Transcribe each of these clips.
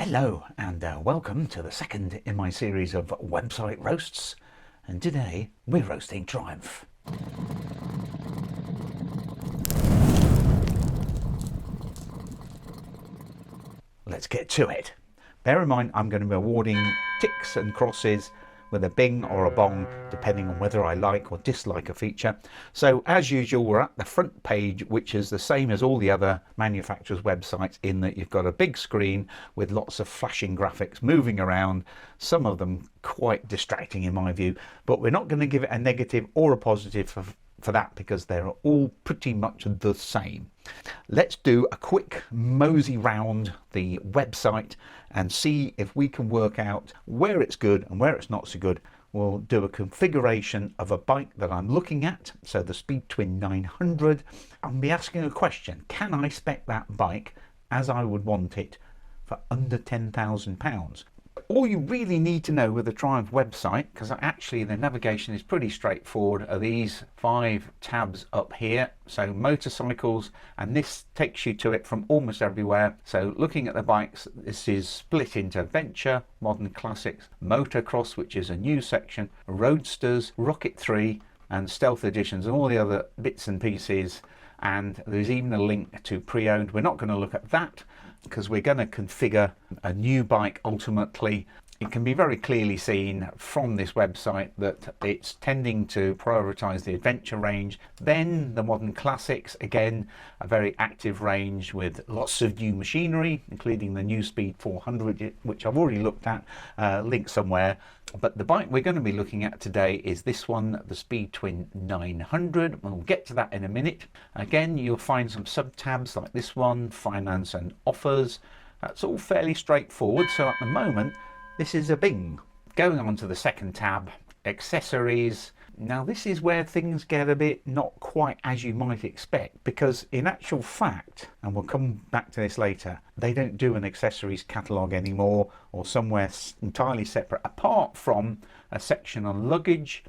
Hello and welcome to the second in my series of website roasts, and today we're roasting Triumph. Let's get to it. Bear in mind I'm going to be awarding ticks and crosses with a bing or a bong depending on whether I like or dislike a feature. So as usual, we're at the front page, which is the same as all the other manufacturers' websites in that you've got a big screen with lots of flashing graphics moving around, some of them quite distracting in my view, but we're not going to give it a negative or a positive for that because they're all pretty much the same. Let's do a quick mosey round the website and see if we can work out where it's good and where it's not so good. We'll do a configuration of a bike that I'm looking at, so the Speed Twin 900. I'll be asking a question: can I spec that bike as I would want it for under £10,000? All you really need to know with the Triumph website, because actually the navigation is pretty straightforward, are these 5 tabs up here. So motorcycles, and this takes you to it from almost everywhere. So looking at the bikes, this is split into adventure, modern classics, motocross, which is a new section, roadsters, Rocket 3 and stealth editions, and all the other bits and pieces. And there's even a link to pre-owned. We're not going to look at that because we're going to configure a new bike ultimately. It can be very clearly seen from this website that it's tending to prioritize the adventure range, then the modern classics, again a very active range with lots of new machinery, including the new Speed 400, which I've already looked at, linked somewhere. But the bike we're going to be looking at today is this one, the Speed Twin 900. We'll get to that in a minute. Again, you'll find some sub tabs like this one, finance and offers. That's all fairly straightforward. So at the moment, this is a bing. Going on to the second tab, accessories. Now this is where things get a bit not quite as you might expect, because in actual fact, and we'll come back to this later, they don't do an accessories catalogue anymore, or somewhere entirely separate, apart from a section on luggage,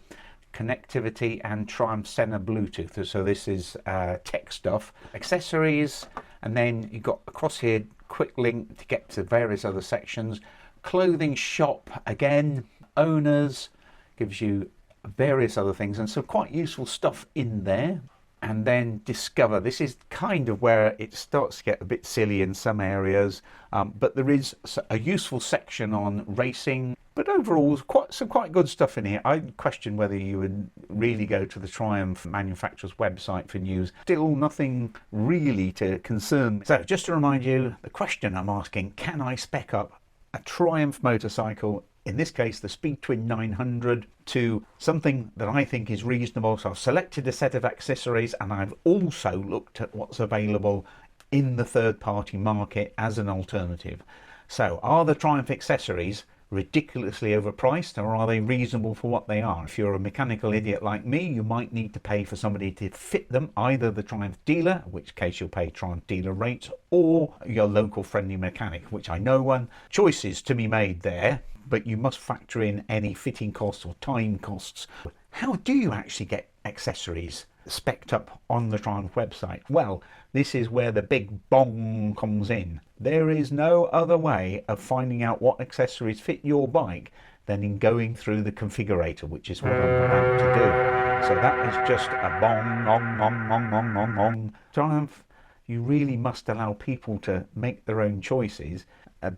connectivity and Triumph Senna Bluetooth. So this is tech stuff, accessories, and then you've got across here quick link to get to various other sections. Clothing shop, again, owners, gives you various other things and some quite useful stuff in there. And then discover, this is kind of where it starts to get a bit silly in some areas, but there is a useful section on racing. But overall, some quite good stuff in here. I question whether you would really go to the Triumph manufacturer's website for news. Still nothing really to concern. So just to remind you, the question I'm asking, can I spec up a Triumph motorcycle, in this case the Speed Twin 900, to something that I think is reasonable? So I've selected a set of accessories, and I've also looked at what's available in the third-party market as an alternative. So are the Triumph accessories ridiculously overpriced, or are they reasonable for what they are? If you're a mechanical idiot like me, you might need to pay for somebody to fit them, either the Triumph dealer, in which case you'll pay Triumph dealer rates, or your local friendly mechanic, which I know one. Choices to be made there, but you must factor in any fitting costs or time costs. How do you actually get accessories spec'd up on the Triumph website? Well, this is where the big bong comes in. There is no other way of finding out what accessories fit your bike than in going through the configurator, which is what I'm about to do. So that is just a bong, bong, bong, bong, bong, bong, bong. Triumph, you really must allow people to make their own choices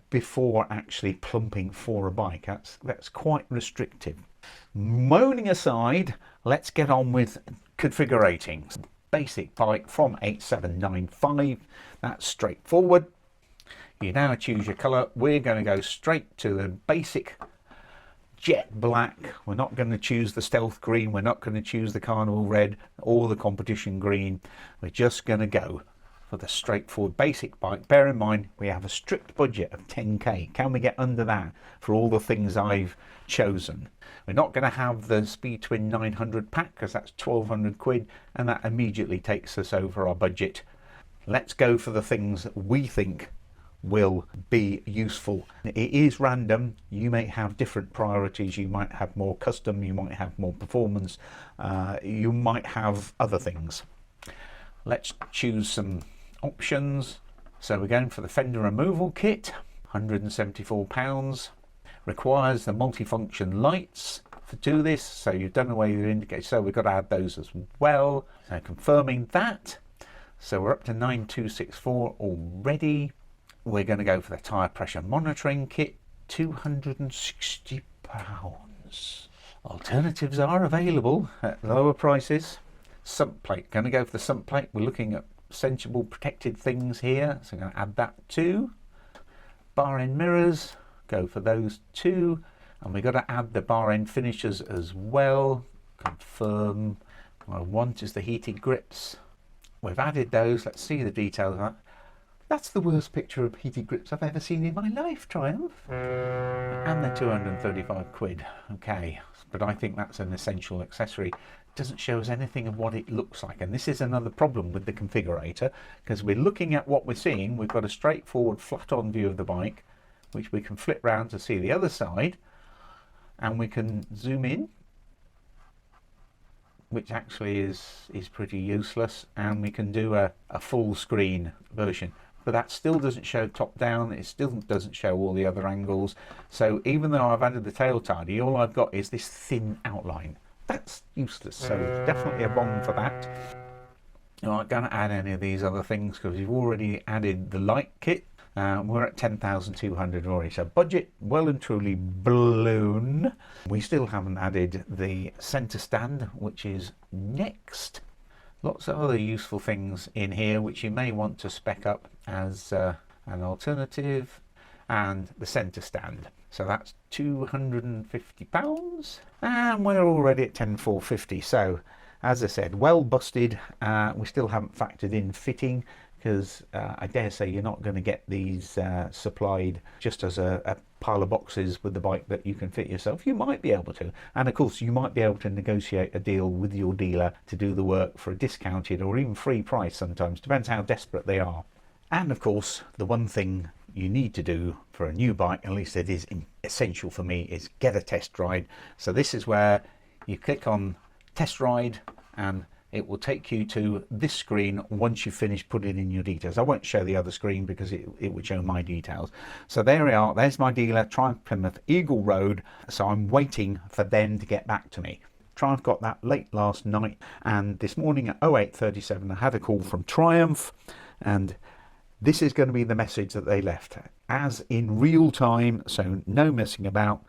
before actually plumping for a bike. That's quite restrictive. Moaning aside, let's get on with configurating. Basic bike from 8795, that's straightforward. You now choose your colour. We're going to go straight to the basic jet black. We're not going to choose the stealth green, we're not going to choose the carnival red or the competition green. We're just going to go for the straightforward basic bike. Bear in mind we have a strict budget of 10k. Can we get under that for all the things I've chosen? We're not going to have the Speed Twin 900 pack because that's 1200 quid, and that immediately takes us over our budget. Let's go for the things that we think will be useful. It is random. You may have different priorities. You might have more custom, you might have more performance, you might have other things. Let's choose some options. So we're going for the fender removal kit. £174. Requires the multifunction lights to do this, so you've done away with your indicator, so we've got to add those as well. So confirming that, so we're up to 9264 already. We're going to go for the tyre pressure monitoring kit, £260. Alternatives are available at lower prices. Sump plate, going to go for the sump plate. We're looking at sensible protected things here, so I'm going to add that too. Bar end mirrors, go for those too. And we've got to add the bar end finishers as well. Confirm. What I want is the heated grips. We've added those. Let's see the details of that. That's the worst picture of heated grips I've ever seen in my life, Triumph. And they're 235 quid. Okay, but I think that's an essential accessory. It doesn't show us anything of what it looks like. And this is another problem with the configurator, because we're looking at what we're seeing. We've got a straightforward flat-on view of the bike, which we can flip round to see the other side. And we can zoom in, which actually is pretty useless. And we can do a full screen version. But that still doesn't show top down, it still doesn't show all the other angles. So even though I've added the tail tidy, all I've got is this thin outline. That's useless, so definitely a bong for that. I'm not going to add any of these other things because we've already added the light kit. We're at 10,200 already, so budget well and truly blown. We still haven't added the centre stand, which is next. Lots of other useful things in here which you may want to spec up as an alternative, and the centre stand. So that's £250, and we're already at 10,450. So as I said, well busted. We still haven't factored in fitting, because I dare say you're not going to get these supplied just as a pile of boxes with the bike that you can fit yourself. You might be able to, and of course you might be able to negotiate a deal with your dealer to do the work for a discounted or even free price sometimes, depends how desperate they are. And of course the one thing you need to do for a new bike, at least it is essential for me, is get a test ride. So this is where you click on test ride and it will take you to this screen once you finish putting in your details. I won't show the other screen because it would show my details. So there we are, there's my dealer, Triumph Plymouth, Eagle Road. So I'm waiting for them to get back to me. Triumph got that late last night, and this morning at 08:37 I had a call from Triumph, and this is going to be the message that they left, as in real time, so no messing about.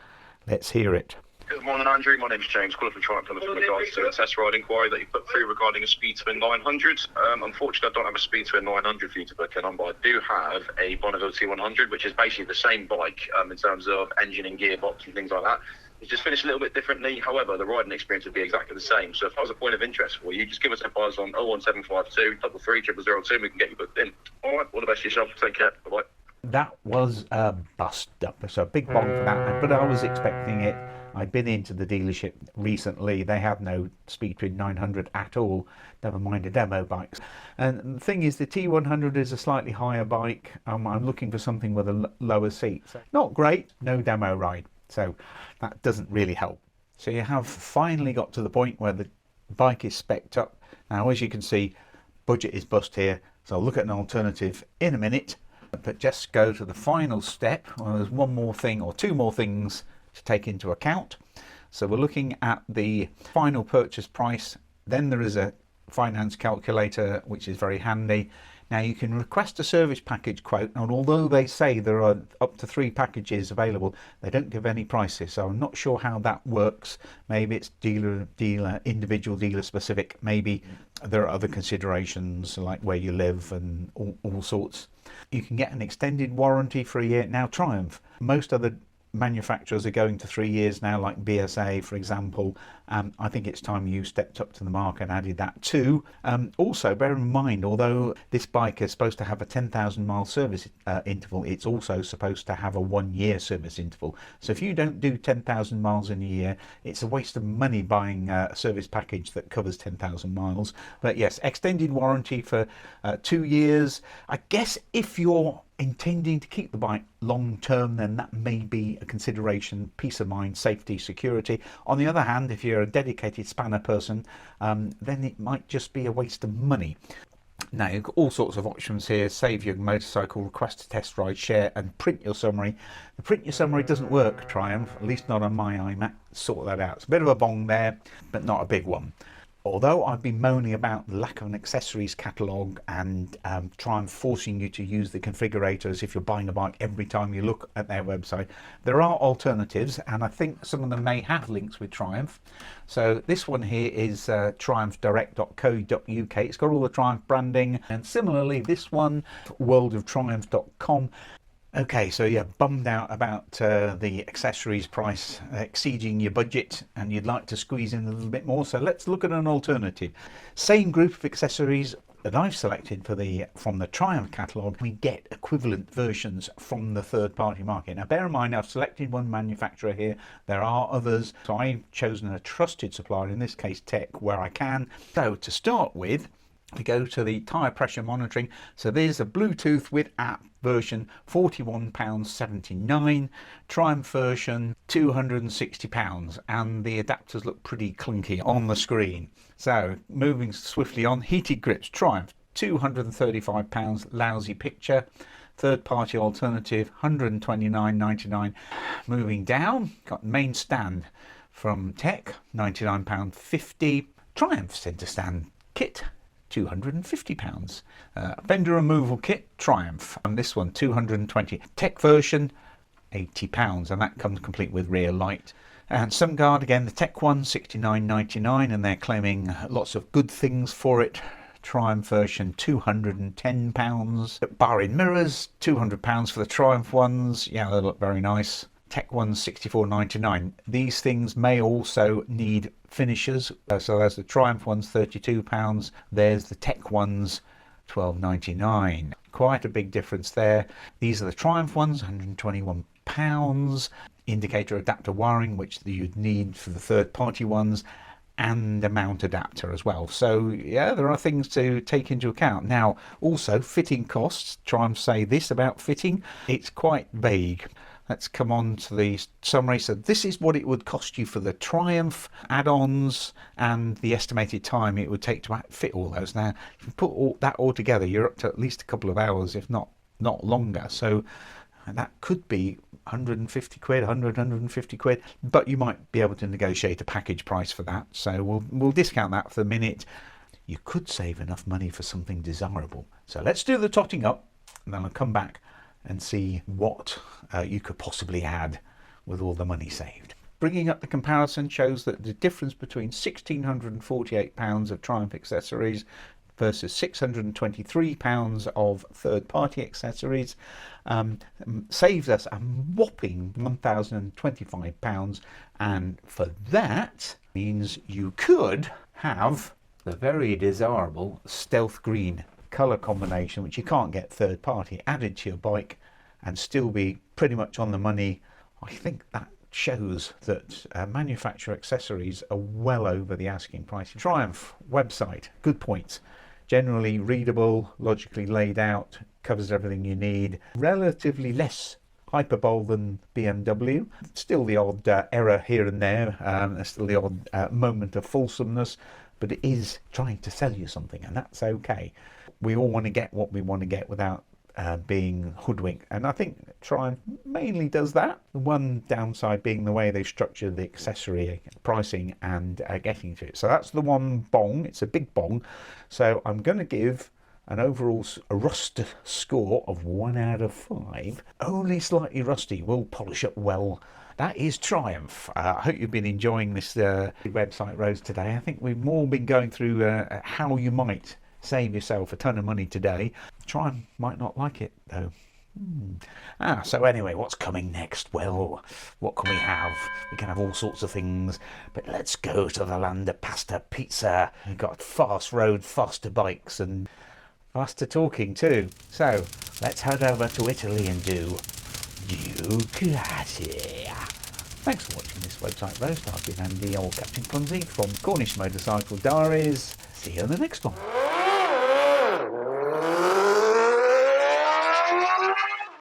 Let's hear it. Good morning, Andrew. My name's James, calling from Triumph Plymouth in regards to a test ride inquiry that you put through regarding a Speed Twin 900. Unfortunately, I don't have a Speed Twin 900 for you to book in on, but I do have a Bonneville T100, which is basically the same bike in terms of engine and gearbox and things like that. It's just finished a little bit differently. However, the riding experience would be exactly the same. So if that was a point of interest for you, just give us a buzz on 01752 33 002 and we can get you booked in. All right, all the best to yourself. Take care. Bye-bye. That was a bust up, so a big bong for that, but I was expecting it. I've been into the dealership recently. They have no Speed Twin 900 at all, never mind a demo bike. And the thing is, the T100 is a slightly higher bike. I'm looking for something with a lower seat. Not great, no demo ride, so that doesn't really help. So you have finally got to the point where the bike is spec'd up. Now, as you can see, budget is bust here, so I'll look at an alternative in a minute, but just go to the final step. Well, there's one more thing or two more things to take into account. So we're looking at the final purchase price. Then there is a finance calculator, which is very handy. Now you can request a service package quote, and although they say there are up to 3 packages available, they don't give any prices, so I'm not sure how that works. Maybe it's individual dealer specific. Maybe there are other considerations like where you live and all sorts. You can get an extended warranty for a year. Now Triumph, most other manufacturers are going to 3 years now, like BSA for example. I think it's time you stepped up to the mark and added that too. Also bear in mind, although this bike is supposed to have a 10,000 mile service interval, it's also supposed to have a 1 year service interval. So if you don't do 10,000 miles in a year, it's a waste of money buying a service package that covers 10,000 miles. But yes, extended warranty for 2 years. I guess if you're intending to keep the bike long term, then that may be a consideration. Peace of mind, safety, security. On the other hand, if you're a dedicated spanner person, then it might just be a waste of money. Now you've got all sorts of options here: save your motorcycle, request a test ride, share, and print your summary. The print your summary doesn't work, Triumph, at least not on my iMac. Sort that out. It's a bit of a bong there, but not a big one. Although I've been moaning about the lack of an accessories catalogue and Triumph forcing you to use the configurators if you're buying a bike every time you look at their website, there are alternatives, and I think some of them may have links with Triumph. So this one here is triumphdirect.co.uk. It's got all the Triumph branding, and similarly this one, worldoftriumph.com. Okay, so you're bummed out about the accessories price exceeding your budget and you'd like to squeeze in a little bit more, so let's look at an alternative. Same group of accessories that I've selected from the Triumph catalogue. We get equivalent versions from the third-party market. Now bear in mind, I've selected one manufacturer here. There are others, so I've chosen a trusted supplier, in this case Tech, where I can. So to start with, we go to the tyre pressure monitoring. So there's a Bluetooth with app version, £41.79, Triumph version £260, and the adapters look pretty clunky on the screen. So moving swiftly on, heated grips, Triumph £235, lousy picture. Third party alternative £129.99. Moving down, got main stand from Tech, £99.50. Triumph centre stand kit, £250. Fender removal kit, Triumph, and this one £220. Tech version £80, and that comes complete with rear light. And some guard, again the Tech one, £69.99, and they're claiming lots of good things for it. Triumph version £210. Bar-in mirrors, £200 for the Triumph ones. Yeah, they look very nice. Tech ones £64.99. These things may also need finishers. So there's the Triumph ones £32. There's the Tech ones £12.99. Quite a big difference there. These are the Triumph ones, £121. Indicator adapter wiring, which you'd need for the third party ones, and a mount adapter as well. So yeah, there are things to take into account. Now also fitting costs. Triumph say this about fitting: it's quite vague. Let's come on to the summary. So this is what it would cost you for the Triumph add-ons and the estimated time it would take to fit all those. Now, if you put that all together, you're up to at least a couple of hours, if not longer. So that could be 150 quid, 150 quid, but you might be able to negotiate a package price for that. So we'll discount that for the minute. You could save enough money for something desirable. So let's do the totting up, and then I'll come back and see what you could possibly add with all the money saved. Bringing up the comparison shows that the difference between £1,648 of Triumph accessories versus £623 of third-party accessories saves us a whopping £1,025, and for that means you could have the very desirable stealth green colour combination, which you can't get third party, added to your bike and still be pretty much on the money. I think that shows that manufacturer accessories are well over the asking price. Triumph website, good points. Generally readable, logically laid out, covers everything you need. Relatively less hyperbole than BMW. Still the odd error here and there. There's still the odd moment of fulsomeness, but it is trying to sell you something, and that's okay. We all want to get what we want to get without being hoodwinked, and I think Triumph mainly does that. The one downside being the way they structure the accessory pricing and getting to it. So that's the one bong. It's a big bong. So I'm going to give an overall rust score of 1 out of 5. Only slightly rusty, will polish up well. That is Triumph. I hope you've been enjoying this website roads today. I think we've all been going through how you might save yourself a ton of money today. Triumph might not like it though. So anyway, what's coming next? Well, what can we have? We can have all sorts of things, but let's go to the land of pasta pizza. We've got fast road, faster bikes, and faster talking too. So let's head over to Italy and do Ducati. Thanks for watching this website roast. I've been Andy or Captain Clumsy from Cornish Motorcycle Diaries. See you in the next one.